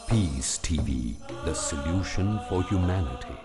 Peace TV, the solution for humanity.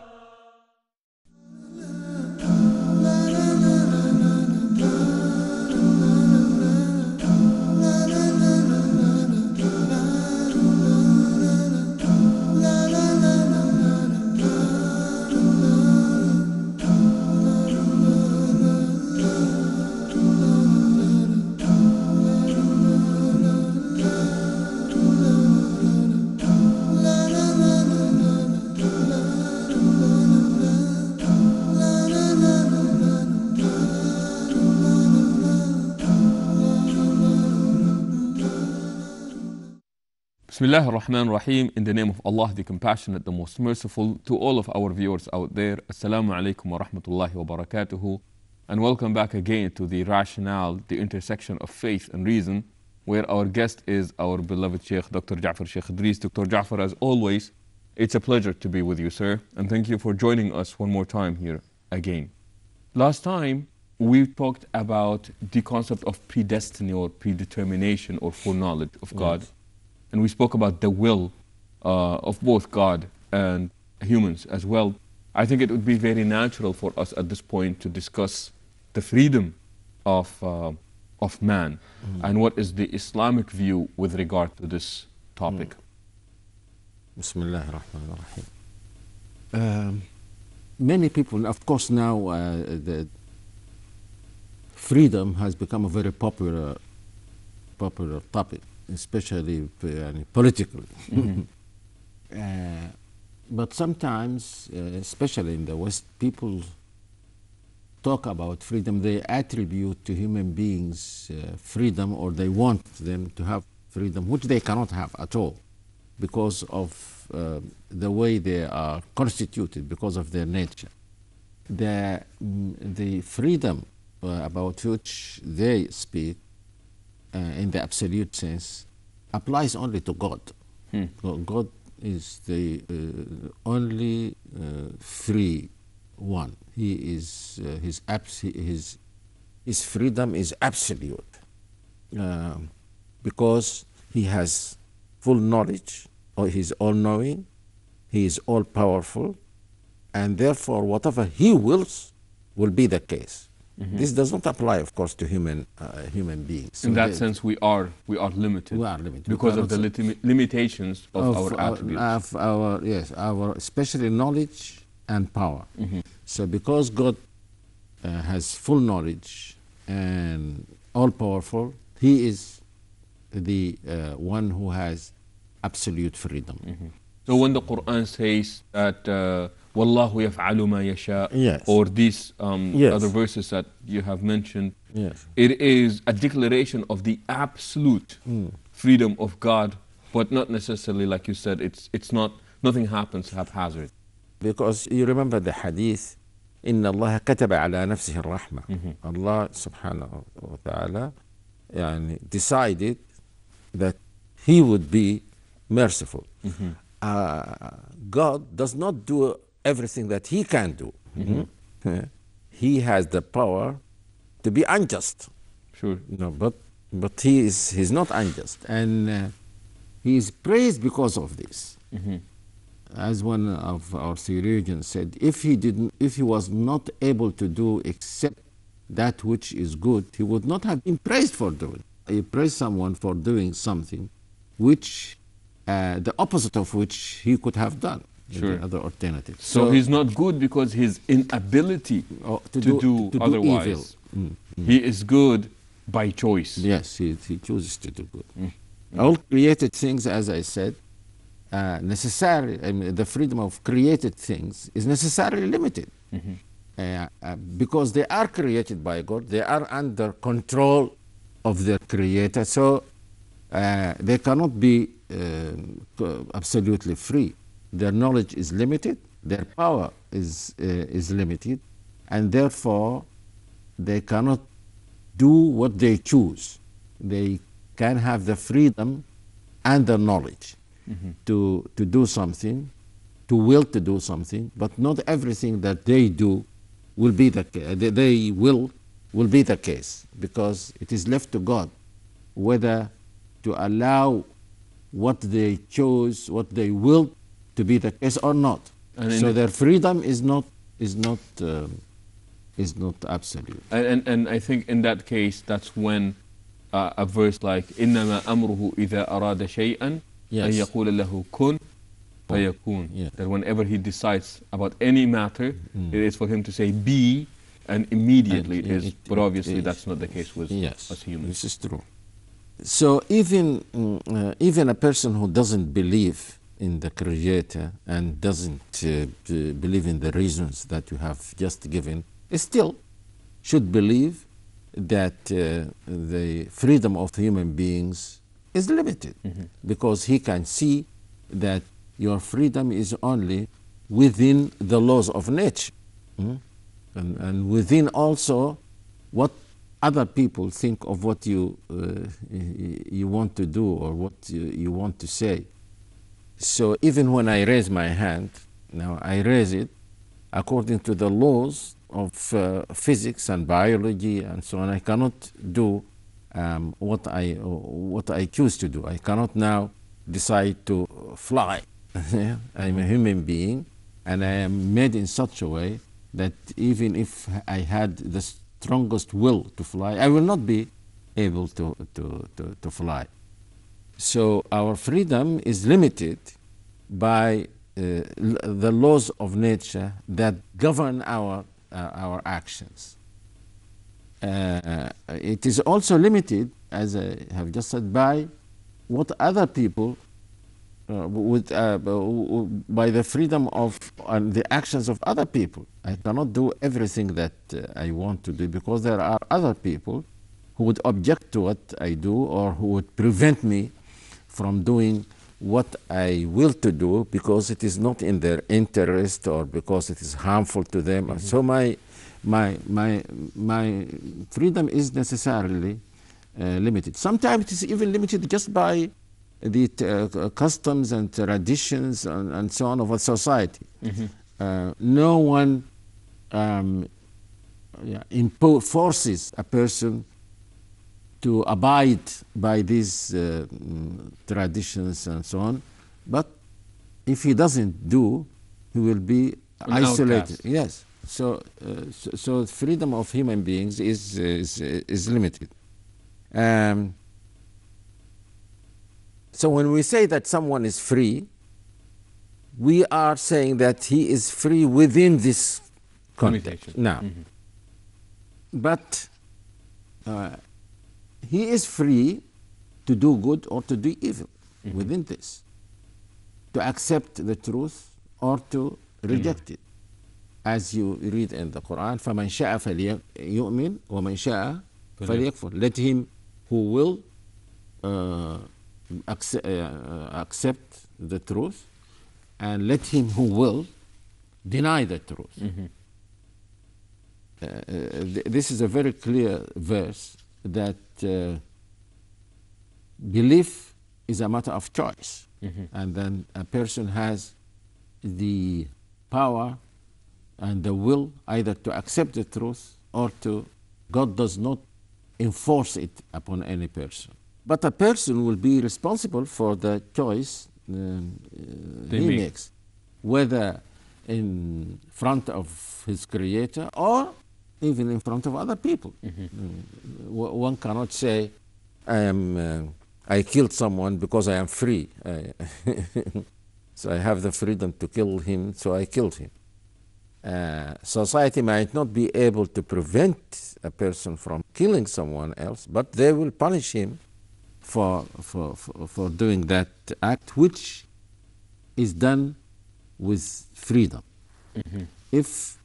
Bismillah ar-Rahman ar-Rahim. In the name of Allah, the Compassionate, the Most Merciful. To all of our viewers out there, Assalamu alaikum wa rahmatullahi wa barakatuhu. And welcome back again to the rationale, the intersection of faith and reason, where our guest is our beloved Sheikh, Dr. Jaafar Idris. Dr. Jaafar, as always, it's a pleasure to be with you, sir. And thank you for joining us one more time here again. Last time, we talked about the concept of predestiny or predetermination or foreknowledge of God. Yes. And we spoke about the will of both God and humans as well. I think it would be very natural for us at this point to discuss the freedom of man and what is the Islamic view with regard to this topic. Bismillah ar-Rahman ar-Rahim. Many people, of course, now the freedom has become a very popular topic, especially politically. But sometimes, especially in the West, people talk about freedom. They attribute to human beings freedom, or they want them to have freedom, which they cannot have at all because of the way they are constituted, because of their nature. The freedom about which they speak in the absolute sense applies only to God. God is the only free one. He is his freedom is absolute because he has full knowledge, or he's all-knowing, he is all-powerful, and therefore whatever he wills will be the case. This does not apply, of course, to human beings. So In that sense, we are limited. We are limited because of the limitations of our attributes. Our especially knowledge and power. So because God has full knowledge and all powerful, he is the one who has absolute freedom. So when the Quran says that Wallahu yaf'alu ma yasha, Yes. or these Yes. other verses that you have mentioned, Yes. it is a declaration of the absolute freedom of God, but not necessarily, like you said, it's not, nothing happens haphazard. Because you remember the hadith, إن الله كتب على نفسه الرحمة. Allah subhanahu wa ta'ala decided that he would be merciful. God does not do everything that he can do. He has the power to be unjust. Sure. But he's not unjust, and he is praised because of this. As one of our theologians said, if he was not able to do except that which is good, he would not have been praised for doing. You praise someone for doing something which the opposite of which he could have done. Sure. The other alternatives. So he's not good because his inability to do otherwise. He is good by choice. Yes, he chooses to do good. All created things, as I said, the freedom of created things is necessarily limited. Because they are created by God, they are under control of their creator, so they cannot be absolutely free. Their knowledge is limited, their power is limited, and therefore they cannot do what they choose. They can have the freedom and the knowledge to do something, to will to do something, but not everything that they do will be will be the case, because it is left to God whether to allow what they chose, what they will to be the case or not. And so their freedom is not absolute. And I think in that case, that's when a verse like إنما أمره إذا أراد شيئا أن يقول له كن فيكون. Yeah. That whenever he decides about any matter, it is for him to say be, and immediately it is. But obviously, that's not the case with us humans. This is true. So even a person who doesn't believe in the Creator and doesn't believe in the reasons that you have just given, still should believe that the freedom of human beings is limited, because he can see that your freedom is only within the laws of nature, and within also what other people think of what you want to do or what you want to say. So even when I raise my hand, now I raise it according to the laws of physics and biology and so on. I cannot do what I choose to do. I cannot now decide to fly. I'm a human being, and I am made in such a way that even if I had the strongest will to fly, I will not be able to fly. So our freedom is limited by the laws of nature that govern our actions. It is also limited, as I have just said, by what other people by the freedom of the actions of other people. I cannot do everything that I want to do, because there are other people who would object to what I do, or who would prevent me from doing what I will to do, because it is not in their interest or because it is harmful to them. So my freedom is necessarily limited. Sometimes it is even limited just by the customs and traditions and so on of a society. No one forces a person to abide by these traditions and so on, but if he doesn't do, he will be isolated. Outcast. Yes. So freedom of human beings is limited. So when we say that someone is free, we are saying that he is free within this context. Now, but he is free to do good or to do evil within this, to accept the truth or to reject it. As you read in the Quran, فَمَنْ شَاءَ فَلْيُؤْمِنْ وَمَنْ شَاءَ فَلْيَكْفُرْ. Let him who will accept the truth, and let him who will deny the truth. This is a very clear verse that belief is a matter of choice, and then a person has the power and the will either to accept the truth or to. God does not enforce it upon any person, but a person will be responsible for the choice he makes, whether in front of his Creator or even in front of other people. One cannot say, I killed someone because I am free. So I have the freedom to kill him, so I killed him. Society might not be able to prevent a person from killing someone else, but they will punish him for doing that act, which is done with freedom. If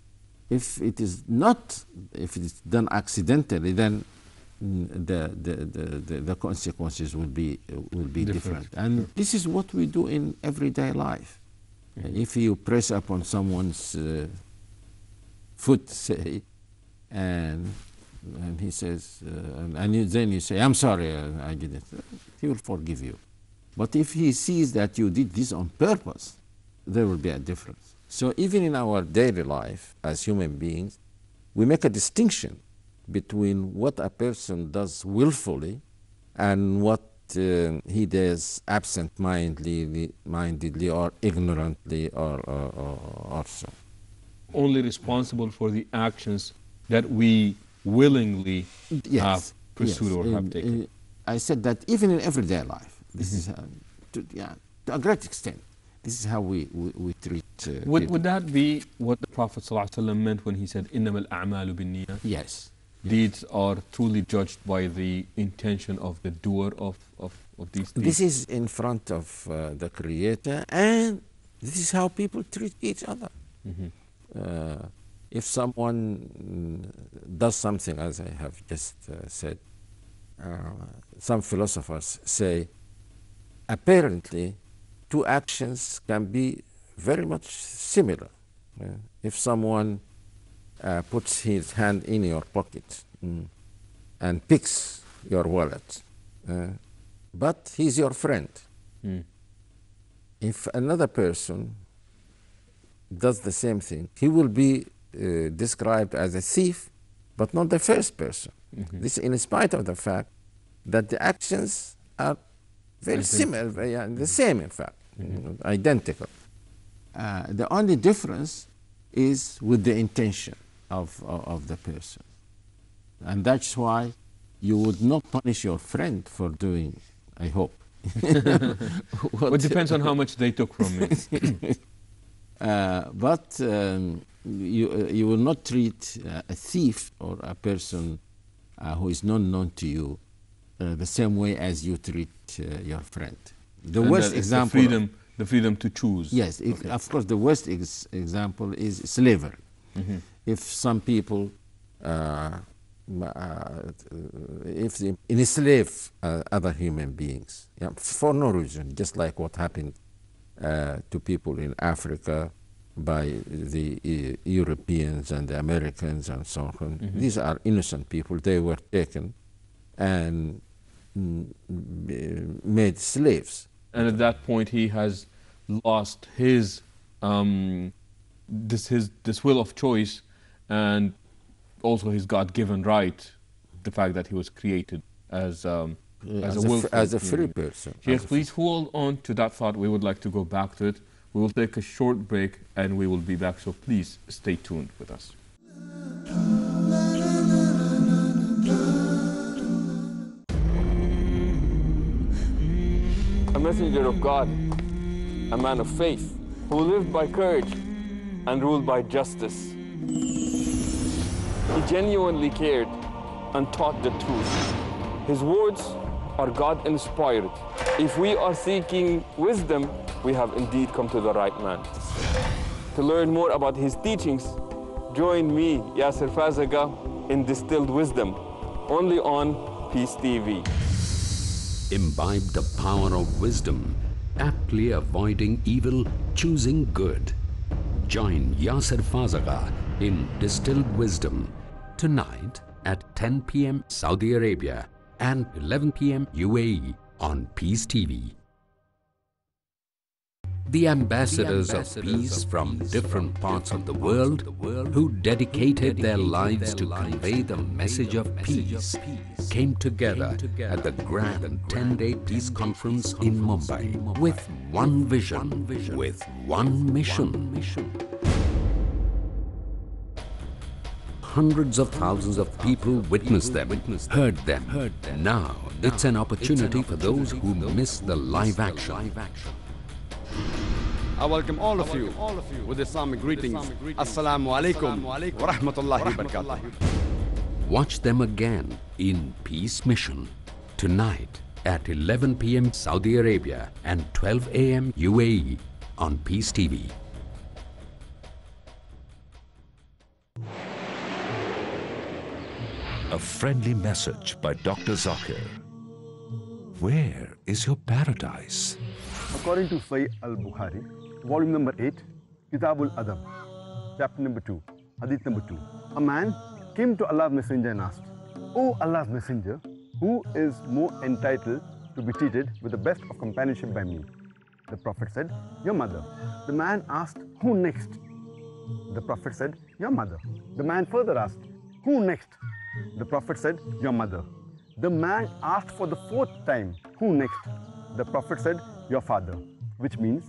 it is not, if it is done accidentally, then the consequences will be different. And this is what we do in everyday life. If you press upon someone's foot, say, and he says, then you say, I'm sorry, I did it, he will forgive you. But if he sees that you did this on purpose, there will be a difference. So even in our daily life as human beings, we make a distinction between what a person does willfully and what he does absent-mindedly or ignorantly or so. Only responsible for the actions that we willingly have pursued or have taken. I said that even in everyday life, this is to a great extent, this is how we treat people. Would that be what the Prophet ﷺ meant when he said, إِنَّمَا الْأَعْمَالُ بِالنِّيَّةِ? Yes. Deeds are truly judged by the intention of the doer of these deeds. This is in front of the Creator, and this is how people treat each other. If someone does something, as I have just said, some philosophers say, apparently, two actions can be very much similar. If someone puts his hand in your pocket and picks your wallet, but he's your friend. If another person does the same thing, he will be described as a thief, but not the first person. This in spite of the fact that the actions are very similar, the same in fact, identical. The only difference is with the intention of the person. And that's why you would not punish your friend for doing, I hope. Well, it depends on how much they took from me. But you will not treat a thief or a person who is not known to you the same way as you treat your friend. The worst example... The freedom to choose. Yes, of course, the worst example is slavery. If some people if they enslave other human beings for no reason, just like what happened to people in Africa by the Europeans and the Americans and so on. These are innocent people. They were taken and made slaves. And at that point, he has lost his this will of choice, and also his God-given right, the fact that he was created as a free person. Yes, please hold on to that thought. We would like to go back to it. We will take a short break, and we will be back. So please stay tuned with us. A messenger of God, a man of faith, who lived by courage and ruled by justice. He genuinely cared and taught the truth. His words are God-inspired. If we are seeking wisdom, we have indeed come to the right man. To learn more about his teachings, join me, Yassir Fazaga, in Distilled Wisdom, only on Peace TV. Imbibe the power of wisdom, aptly avoiding evil, choosing good. Join Yassir Fazaga in Distilled Wisdom tonight at 10 p.m. Saudi Arabia and 11 p.m. UAE on Peace TV. The ambassadors of peace from different parts of the world who dedicated their lives to convey the message of peace came together at the grand 10-day peace conference in Mumbai with one vision, with one mission. Hundreds of thousands of people witnessed them, heard them. Now it's an opportunity for those who missed the live action. I welcome all of you with Islamic greetings. Assalamu alaikum wa rahmatullahi wa barakatuh. Watch them again in Peace Mission tonight at 11 p.m. Saudi Arabia and 12 a.m. UAE on Peace TV. A friendly message by Dr. Zakir. Where is your paradise? According to Sahih al-Bukhari, volume number 8, Kitab al-Adab, chapter number 2, hadith number 2. A man came to Allah's Messenger and asked, "O Allah's Messenger, who is more entitled to be treated with the best of companionship by me?" The Prophet said, "Your mother." The man asked, "Who next?" The Prophet said, "Your mother." The man further asked, "Who next?" The Prophet said, "Your mother." The man asked for the fourth time, Who next? The Prophet said, your father, which means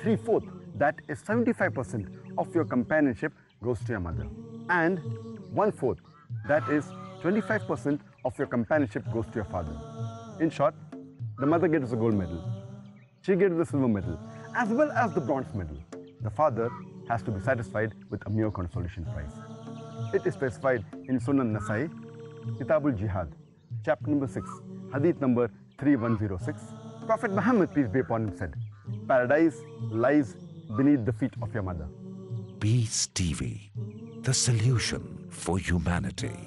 3/4, that is 75% of your companionship goes to your mother. And 1/4, that is 25% of your companionship goes to your father. In short, the mother gets the gold medal, she gets the silver medal, as well as the bronze medal. The father has to be satisfied with a mere consolation prize. It is specified in Sunan Nasai, Kitabul Jihad, chapter number 6, hadith number 3106. Prophet Muhammad, peace be upon him, said, paradise lies beneath the feet of your mother. Peace TV, the solution for humanity.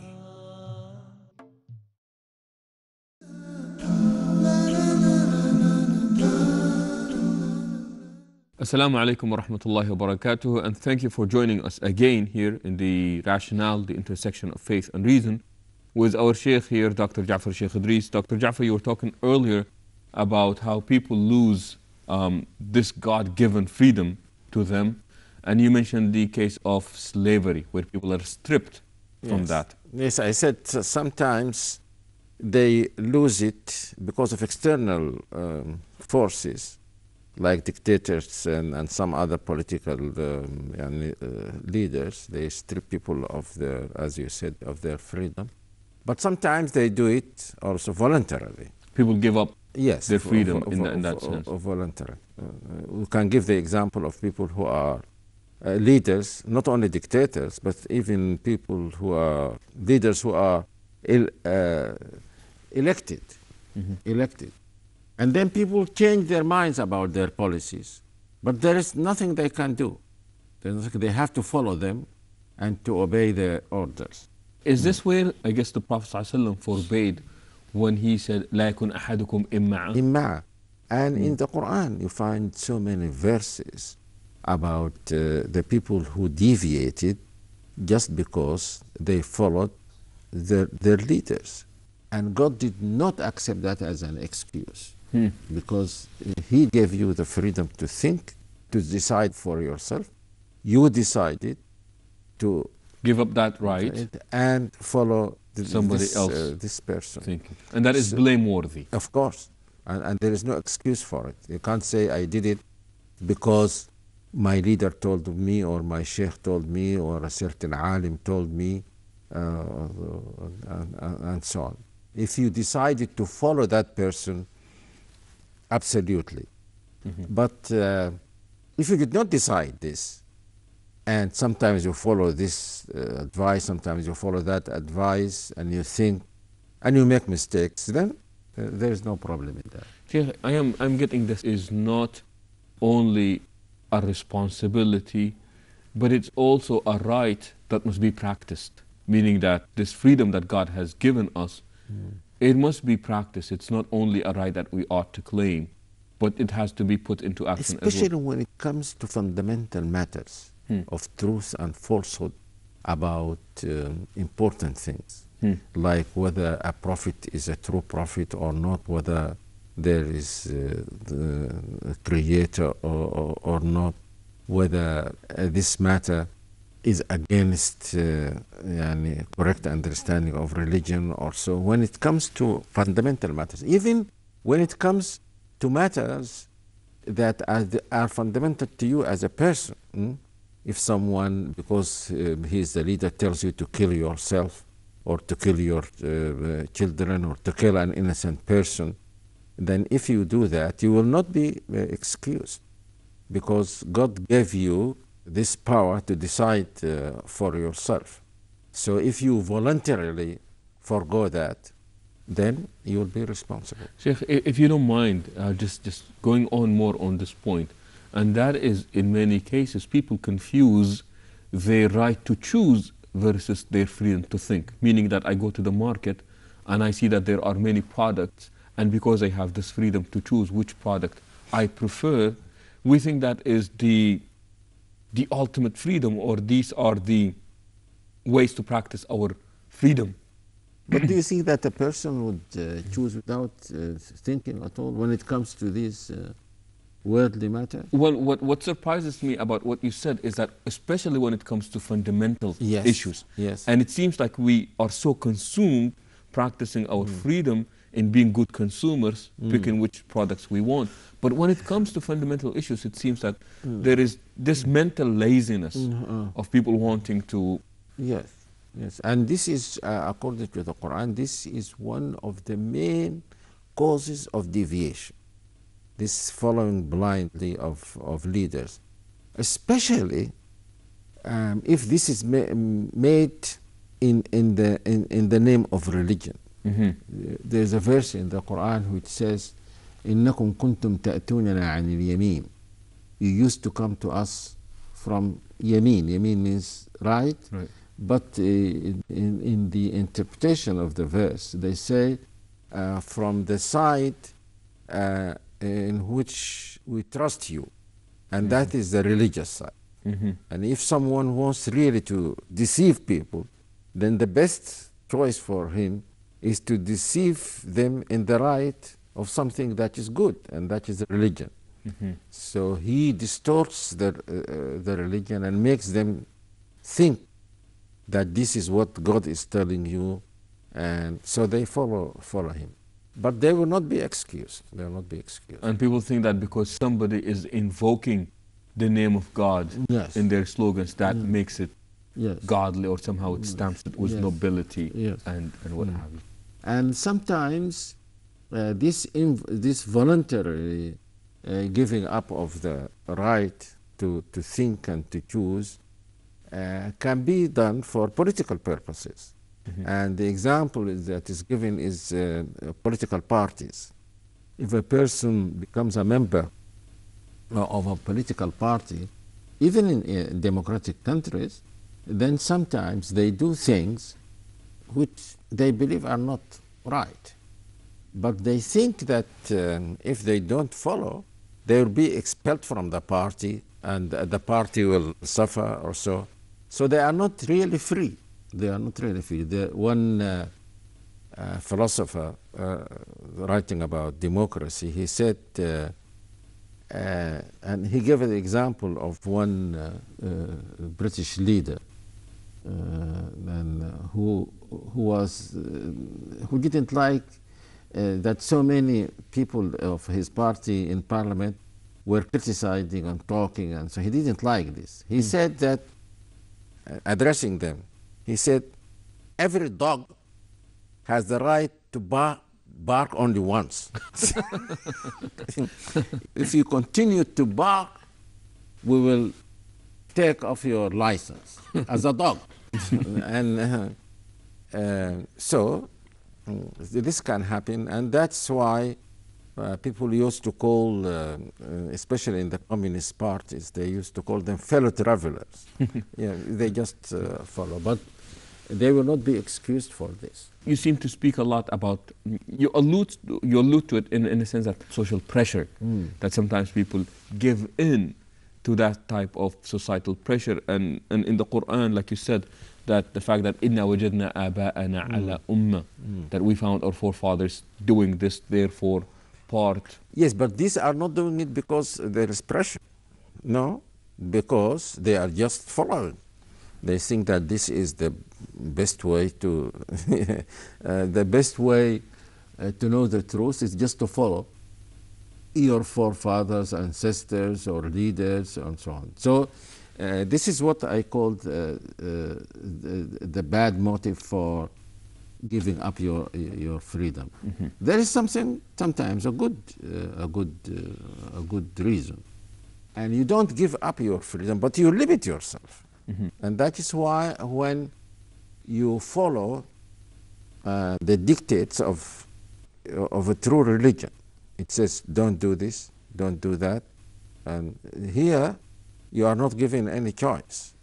Assalamu alaikum wa rahmatullahi wa barakatuh, and thank you for joining us again here in the Rationale, the intersection of faith and reason, with our Sheikh here, Dr. Jaafar Idris. Dr. Jaafar, you were talking earlier about how people lose this God-given freedom to them, and you mentioned the case of slavery, where people are stripped from that. Yes, I said sometimes they lose it because of external forces, like dictators and some other political leaders. They strip people of their, as you said, of their freedom. But sometimes they do it also voluntarily. People give up their freedom in that sense. Voluntarily. We can give the example of people who are leaders, not only dictators, but even people who are leaders who are elected. And then people change their minds about their policies. But there is nothing they can do. They have to follow them and to obey their orders. Is this where, I guess, the Prophet ﷺ forbade when he said, لا يكن أحدكم إمعا? And in the Quran, you find so many verses about the people who deviated just because they followed their leaders. And God did not accept that as an excuse. Because He gave you the freedom to think, to decide for yourself. You decided to give up that right and follow somebody else, this person. Thinking. And that is blameworthy. Of course. And there is no excuse for it. You can't say, I did it because my leader told me, or my sheikh told me, or a certain alim told me, and so on. If you decided to follow that person, absolutely. But if you did not decide this, and sometimes you follow this advice, sometimes you follow that advice, and you think, and you make mistakes, then there is no problem in that. Sheikh, I'm getting this is not only a responsibility, but it's also a right that must be practiced. Meaning that this freedom that God has given us, it must be practiced. It's not only a right that we ought to claim, but it has to be put into action especially as well. when it comes to fundamental matters of truth and falsehood about important things, like whether a prophet is a true prophet or not, whether there is the creator or not, whether this matter is against correct understanding of religion or so. When it comes to fundamental matters, even when it comes to matters that are fundamental to you as a person, if someone, because he is the leader, tells you to kill yourself or to kill your children or to kill an innocent person, then if you do that, you will not be excused, because God gave you this power to decide for yourself. So if you voluntarily forgo that, then you will be responsible. Sheikh, if you don't mind, just going on more on this point, and that is, in many cases, people confuse their right to choose versus their freedom to think. Meaning that I go to the market and I see that there are many products, and because I have this freedom to choose which product I prefer, we think that is the ultimate freedom, or these are the ways to practice our freedom. But do you think that a person would choose without thinking at all when it comes to these worldly matters? Well, what surprises me about what you said is that, especially when it comes to fundamental issues, yes, and it seems like we are so consumed practicing our freedom in being good consumers, picking which products we want. But when it comes to fundamental issues, it seems that there is this mental laziness of people wanting to. Yes, yes. And this is, according to the Quran, this is one of the main causes of deviation. This following blindly of leaders, especially if this is made in the name of religion. There's a verse in the Quran which says, إنكم كنتم تأتوننا عن اليمين. You used to come to us from Yamin. Yamin means right. But in the interpretation of the verse, they say from the side in which we trust you, and that is the religious side. And if someone wants really to deceive people, then the best choice for him is to deceive them in the right of something that is good, and that is religion. So he distorts the religion and makes them think that this is what God is telling you, and so they follow him. But they will not be excused. They will not be excused. And people think that because somebody is invoking the name of God in their slogans, that makes it godly, or somehow it stamps it with nobility and what have you. And sometimes this voluntary giving up of the right to think and to choose can be done for political purposes. And the example that is given is political parties. If a person becomes a member of a political party, even in democratic countries, then sometimes they do things which they believe are not right. But they think that if they don't follow, they will be expelled from the party, and the party will suffer or so. So they are not really free. They are not really free. One philosopher writing about democracy, he said, and he gave an example of one British leader who didn't like that so many people of his party in parliament were criticizing and talking, and so he didn't like this. He said that, addressing them, he said, every dog has the right to bark only once. If you continue to bark, we will take off your license as a dog. And so this can happen, and that's why people used to call, especially in the communist parties, they used to call them fellow travelers. They just follow, but they will not be excused for this. You seem to speak a lot about, you allude to it in a sense that social pressure, that sometimes people give in to that type of societal pressure. And in the Quran, like you said, that the fact that inna wajadna aba'ana ala umma, that we found our forefathers doing this, therefore part. Yes, but these are not doing it because there is pressure. No, because they are just following. They think that this is the best way to the best way to know the truth is just to follow your forefathers, ancestors, or leaders, and so on. So this is what I called the bad motive for giving up your freedom. There is sometimes a good reason, and you don't give up your freedom, but you limit yourself. And that is why when you follow the dictates of a true religion, it says don't do this, don't do that, and here you are not given any choice.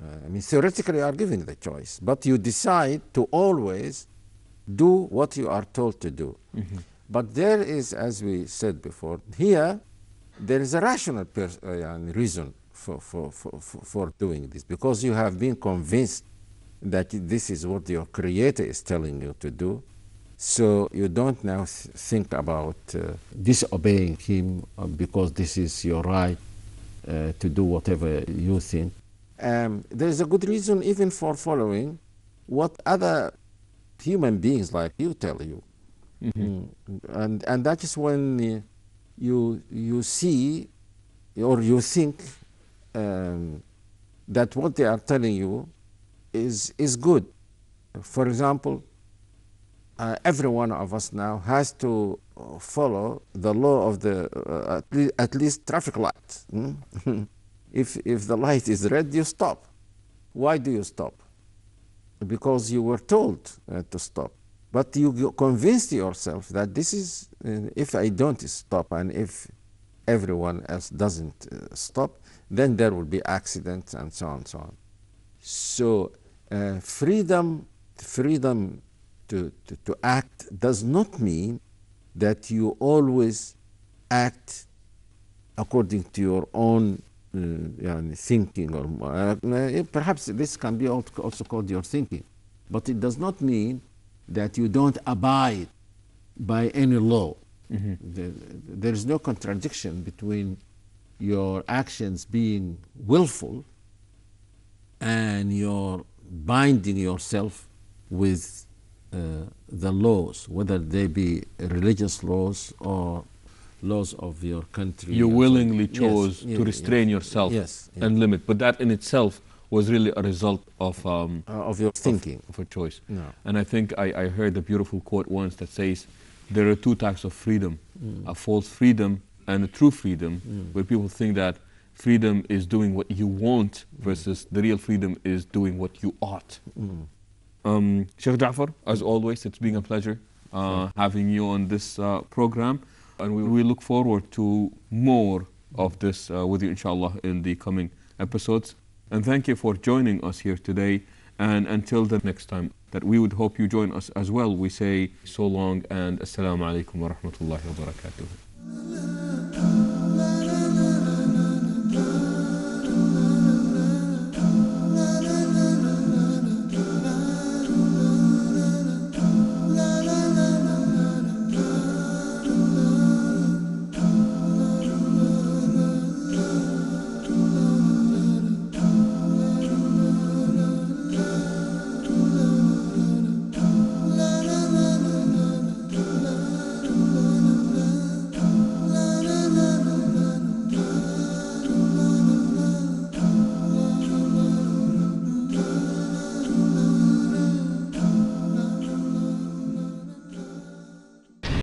I mean, theoretically you are given the choice, but you decide to always do what you are told to do. But there is, as we said before, here there is a rational reason for doing this, because you have been convinced that this is what your Creator is telling you to do. So you don't now think about disobeying Him because this is your right to do whatever you think. There is a good reason even for following what other human beings like you tell you. And that is when you see or you think that what they are telling you is good. For example, every one of us now has to follow the law of the at least traffic light. If the light is red, you stop. Why do you stop? Because you were told to stop. But you convinced yourself that this is, if I don't stop and if everyone else doesn't stop, then there will be accidents and so on and so on. So freedom to act does not mean that you always act according to your own thinking, or perhaps this can be also called your thinking, but it does not mean that you don't abide by any law. There is no contradiction between your actions being willful and your binding yourself with the laws, whether they be religious laws or laws of your country. You willingly chose to restrain yourself and limit, but that in itself was really a result of your thinking, of a choice. No. And I think I heard a beautiful quote once that says there are two types of freedom: a false freedom and a true freedom, where people think that freedom is doing what you want versus the real freedom is doing what you ought. Sheikh Jaafar, as always, it's been a pleasure having you on this program, and we look forward to more of this with you, inshallah, in the coming episodes. And thank you for joining us here today. And until the next time, that we would hope you join us as well, we say so long and assalamu alaikum wa rahmatullahi wa barakatuh.